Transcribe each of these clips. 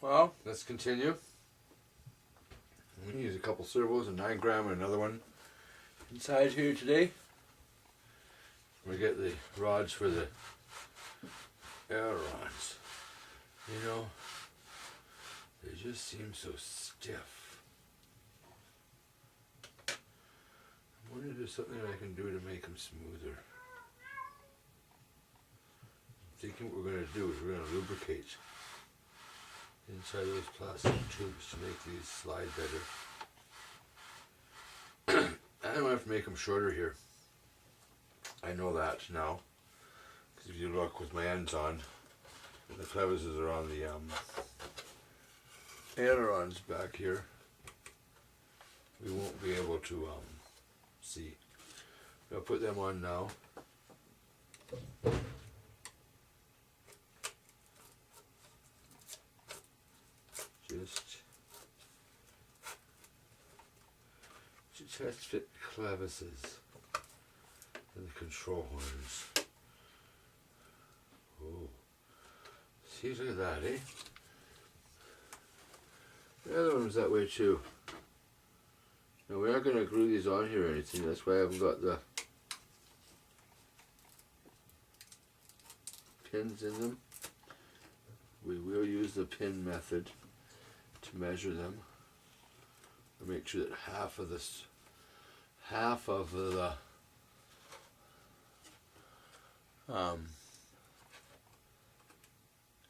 Well, let's continue. I'm going to use a couple servos, a 9 gram and another one inside here today. We get the rods for the ailerons. You know, they just seem so stiff. I wonder if there's something I can do to make them smoother. I'm thinking what we're going to do is we're going to lubricate inside those plastic tubes to make these slide better. I don't have to make them shorter here. I know that now. Because if you look with my ends on, the crevices are on the ailerons back here. We won't be able to see. I'll put them on now. Just to test fit crevices and the control horns. Oh, see, look at that, eh? The other one was that way too. Now we aren't going to glue these on here or anything, that's why I haven't got the pins in them. We will use the pin method to measure them. We'll make sure that half of the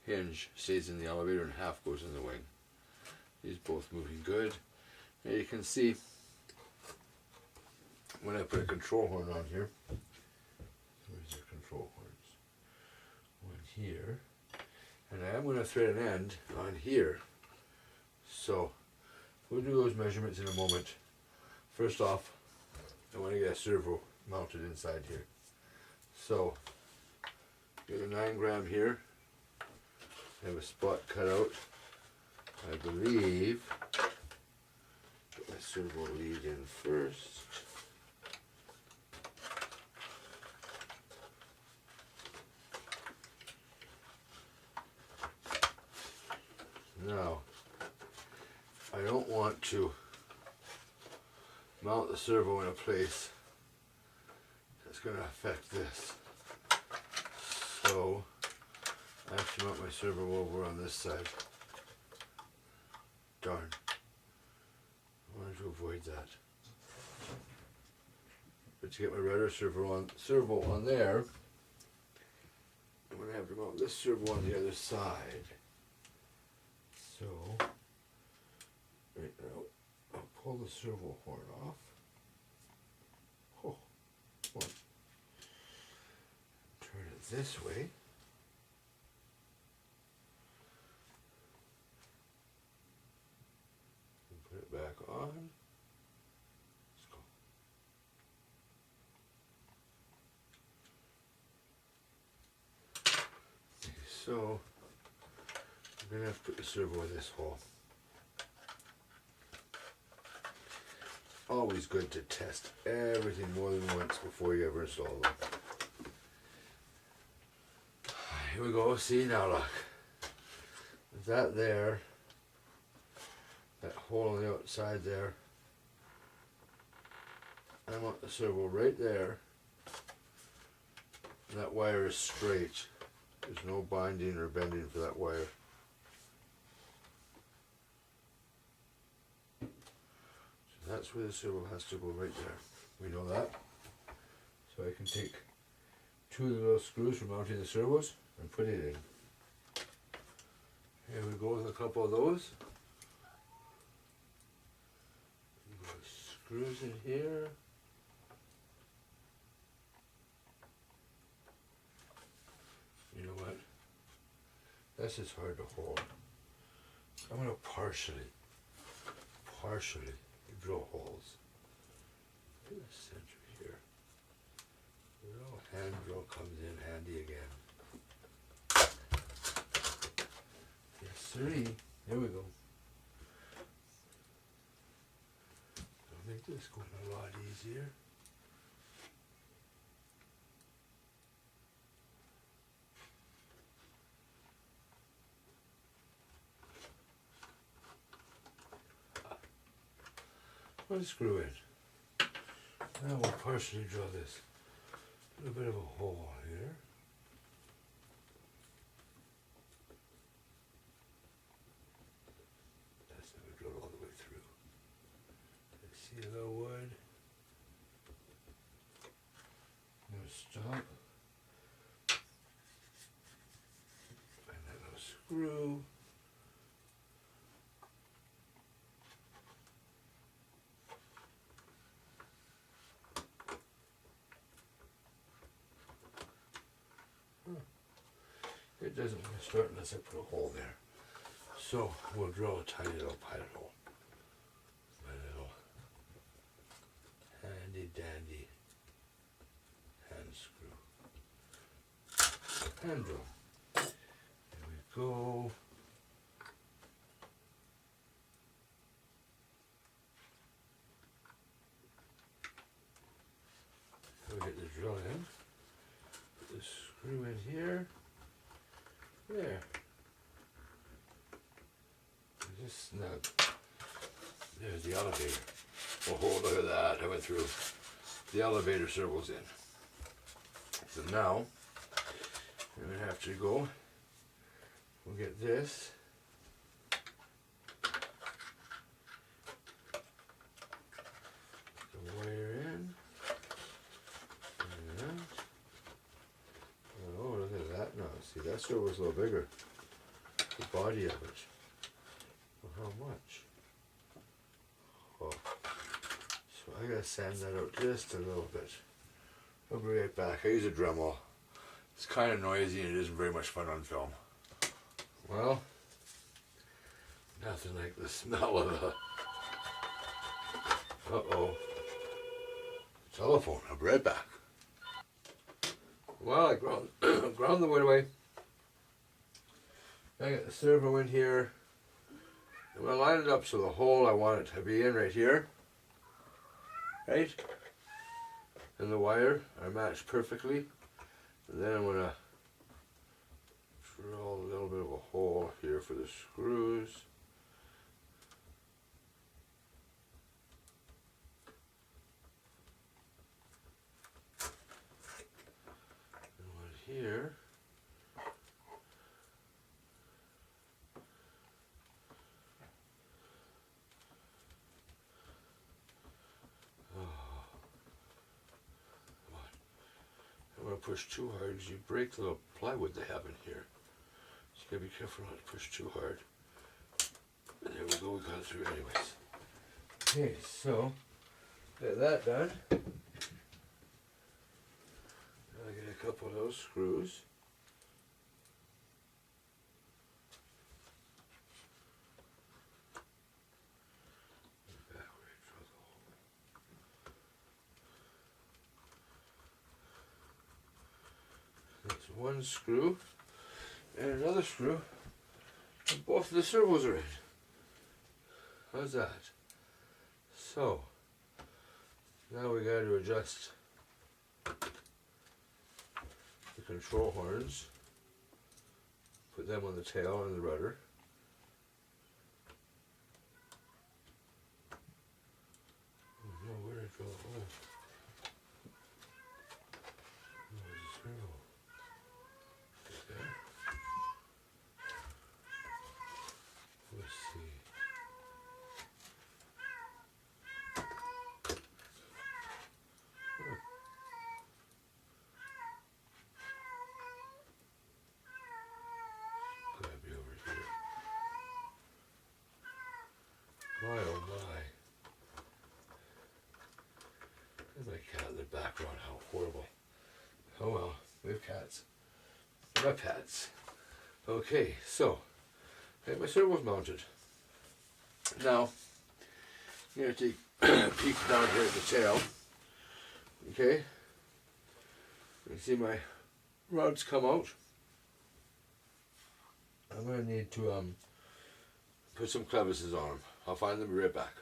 hinge stays in the elevator and half goes in the wing. These both moving good. Now you can see when I put a control horn on here, where's the control horns? One here, and I am going to thread an end on here. So we'll do those measurements in a moment. First off, I want to get a servo mounted inside here. So get a 9 gram here. I have a spot cut out. I believe put my servo lead in first. Now, I don't want to mount the servo in a place that's going to affect this. So, I have to mount my servo over on this side. Darn. I wanted to avoid that. But to get my rudder servo on there, I'm going to have to mount this servo on the other side. So, right now, I'll pull the servo horn off. Oh, one. Turn it this way. And put it back on. Let's go. Okay, so, I'm going to have to put the servo in this hole. Always good to test everything more than once before you ever install them. Here we go, see now look. With that there, that hole on the outside there, I want the servo right there. That wire is straight. There's no binding or bending for that wire. That's where the servo has to go, right there. We know that. So I can take 2 of the little screws for mounting the servos and put it in. Here we go with a couple of those. Screws in here. You know what? This is hard to hold. I'm going to partially drill holes in the center here. The little hand drill comes in handy again. Yes, sirree. There we go. I'll make this going a lot easier. one screw in. Now we'll partially draw this. A little bit of a hole here. That's never drilled all the way through. Let's see the wood. I'm gonna stop. Find that little screw. It doesn't want to start unless I put a hole there. So we'll drill a tiny little pilot hole. My little handy dandy hand screw. Hand drill. There we go. So we get the drill in. Put the screw in here. There. Just snug. There's the elevator. Oh, look at that. I went through. The elevator circles in. So now, I'm going to have to go. We'll get this. The wire in. And oh, look at that now. See, that circle's a little bigger. The body of it. Well, how much? Oh. So I gotta sand that out just a little bit. I'll be right back. I use a Dremel. It's kind of noisy and it isn't very much fun on film. Well, nothing like the smell of a telephone. I'll be right back. Well, I ground the wood away. I got the servo in here. I'm going to line it up so the hole I want it to be in right here. Right? And the wire are matched perfectly. And then I'm going to drill a little bit of a hole here for the screws. And one here. Push too hard, you break the little plywood they have in here. So you gotta be careful not to push too hard. And there we go, we got it through anyways. Okay, so get that done. Now I get a couple of those screws. One screw and another screw, and both of the servos are in. How's that? So now we got to adjust the control horns, put them on the tail and the rudder. Oh no, where did I drill a hole? Where's the servo? Let's see. Gotta be over here. My oh my. There's my cat in the background. How horrible. Oh well, we have cats. My pets. Okay, so I have my servos mounted. Now, I'm going to take a peek down here at the tail. Okay, you can see my rods come out. I'm going to need to put some crevices on them. I'll find them, be right back.